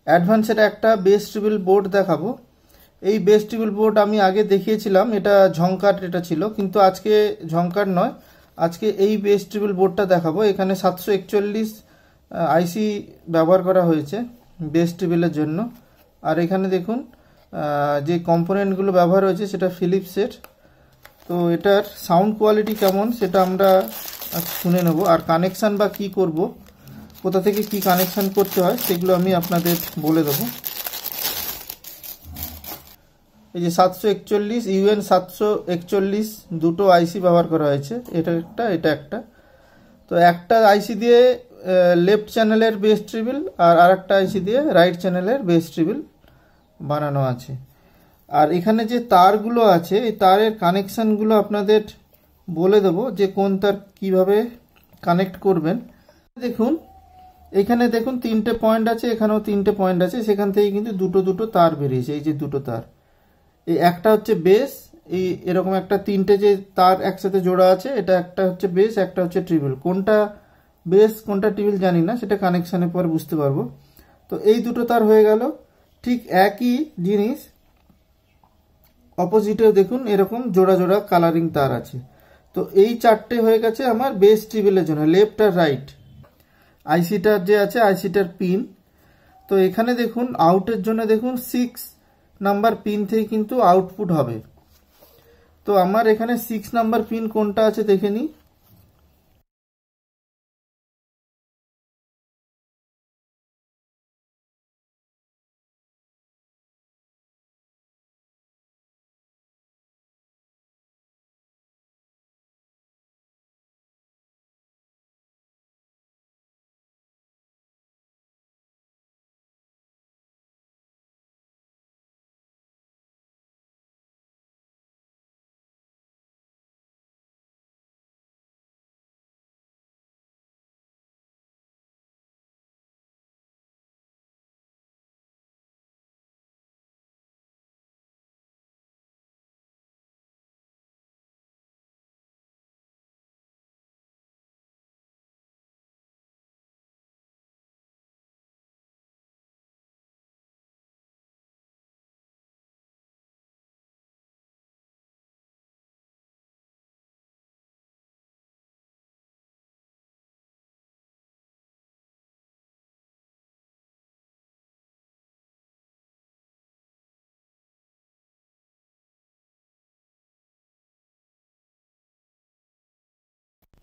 অ্যাডভান্সের একটা base tribal board দেখাবো। এই বেস ট্রিবল বোর্ড আমি আগে দেখিয়েছিলাম, এটা ঝংকার এটা ছিল, কিন্তু আজকে ঝংকার নয়, আজকে এই বেস ট্রিবল বোর্ডটা দেখাবো। এখানে 741 আইসি ব্যবহার করা হয়েছে বেস ট্রিবলের জন্য। আর এখানে দেখুন যে কম্পোনেন্টগুলো ব্যবহার হয়েছে সেটা ফিলিপসের। তো এটার সাউন্ড কোয়ালিটি কেমন সেটা আমরা শুনে নেব, আর কানেকশান বা কি করব, কোথা থেকে কি কানেকশান করতে হয় সেগুলো আমি আপনাদের বলে দেবো। এই যে 741 UN 741 দুটো আইসি ব্যবহার করা হয়েছে, এটা একটা। তো একটা আইসি দিয়ে লেফট চ্যানেলের বেস ট্রিবল আর আরেকটা আইসি দিয়ে রাইট চ্যানেলের বেস ট্রিবল বানানো আছে। আর এখানে যে তারগুলো আছে এই তারের কানেকশানগুলো আপনাদের বলে দেবো যে কোন তার কিভাবে কানেক্ট করবেন। দেখুন এখানে দেখুন 3টে পয়েন্ট আছে, এখানেও 3টে পয়েন্ট আছে, সেখান থেকে কিন্তু দুটো তার বেরিয়েছে। এই যে দুটো তার, এই একটা হচ্ছে বেস, এই এরকম একটা 3টে যে তার একসাথে জোড়া আছে, এটা একটা হচ্ছে বেস, একটা হচ্ছে ট্রিবল। কোনটা বেস কোনটা ট্রিবল জানি না, সেটা কানেকশানের পর বুঝতে পারবো। তো এই দুটো তার হয়ে গেল। ঠিক একই জিনিস অপোজিটেও দেখুন এরকম জোড়া জোড়া কালারিং তার আছে। তো এই 4টে হয়ে গেছে আমার বেস ট্রিবলের জন্য, লেফট আর রাইট। আইসিটার যে আছে আইসিটার পিন, তো এখানে দেখুন আউটের জন্য দেখুন 6 নাম্বার পিন থেকে কিন্তু আউটপুট হবে। তো আমার এখানে 6 নাম্বার পিন কোনটা আছে দেখে নিই।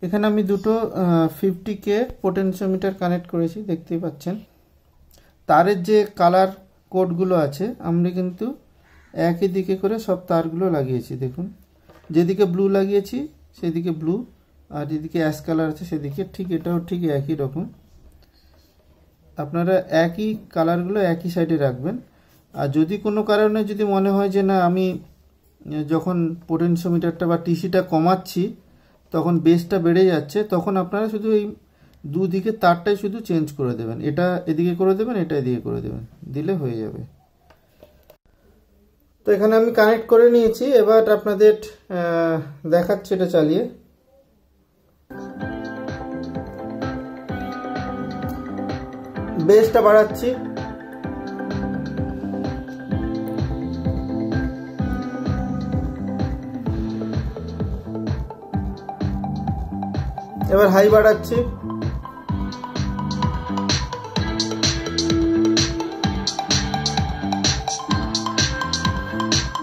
এখানে আমি দুটো 50K পোটেনশিওমিটার কানেক্ট করেছি, দেখতেই পাচ্ছেন। তারের যে কালার কোডগুলো আছে আমরা কিন্তু একই দিকে করে সব তারগুলো লাগিয়েছি। দেখুন যেদিকে ব্লু লাগিয়েছি সেদিকে ব্লু, আর যেদিকে অ্যাশ কালার আছে সেদিকে ঠিক এটাও ঠিক একই রকম। আপনারা একই কালারগুলো একই সাইডে রাখবেন। আর যদি কোনো কারণে যদি মনে হয় যে না আমি যখন পোটেনশিওমিটারটা বা টিসিটা কমাচ্ছি তখন বেসটা বেড়ে যাচ্ছে, তখন আপনারা শুধু এই দুদিকে তারটাই শুধু চেঞ্জ করে দেবেন, এটা এদিকে করে দেবেন, এটা এদিকে করে দেবেন, দিলে হয়ে যাবে। তো এখানে আমি কানেক্ট করে নিয়েছি, এবার আপনাদের দেখাচ্ছি এটা চালিয়ে। বেসটা বাড়াচ্ছি, এবার হাই বাড়াচ্ছি,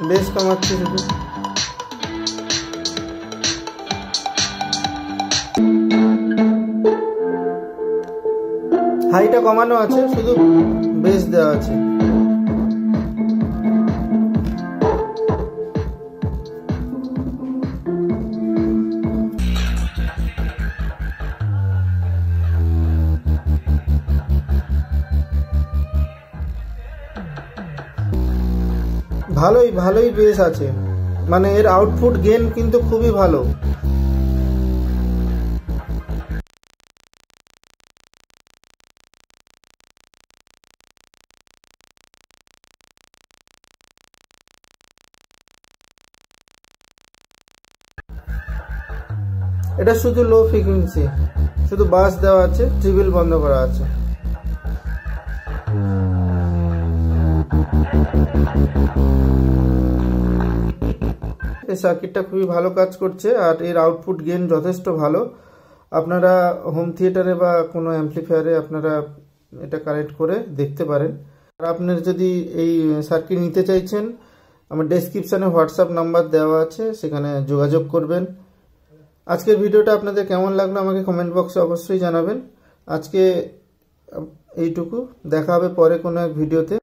বেস কমাচ্ছি শুধু। হাইটা কমানো আছে, শুধু বেস দেওয়া আছে। ভালোই বেস আছে, মানে এর আউটপুট গেইন কিন্তু খুবই ভালো। এটা শুধু লো ফ্রিকোয়েন্সি, শুধু বাস দেওয়া আছে, ট্রিবল বন্ধ করা আছে। এই সার্কিটটা খুবই ভালো কাজ করছে আর এর আউটপুট গেইন যথেষ্ট ভালো। আপনারা হোম থিয়েটারে বা কোনো অ্যাম্পলিফায়ারে আপনারা এটা কানেক্ট করে দেখতে পারেন। আর আপনারা যদি এই সার্কিট নিতে চাইছেন, আমার ডেসক্রিপশানে হোয়াটসঅ্যাপ নাম্বার দেওয়া আছে, সেখানে যোগাযোগ করবেন। আজকের ভিডিওটা আপনাদের কেমন লাগলো আমাকে কমেন্ট বক্সে অবশ্যই জানাবেন। আজকে এইটুকু, দেখা হবে পরে কোনো এক ভিডিওতে।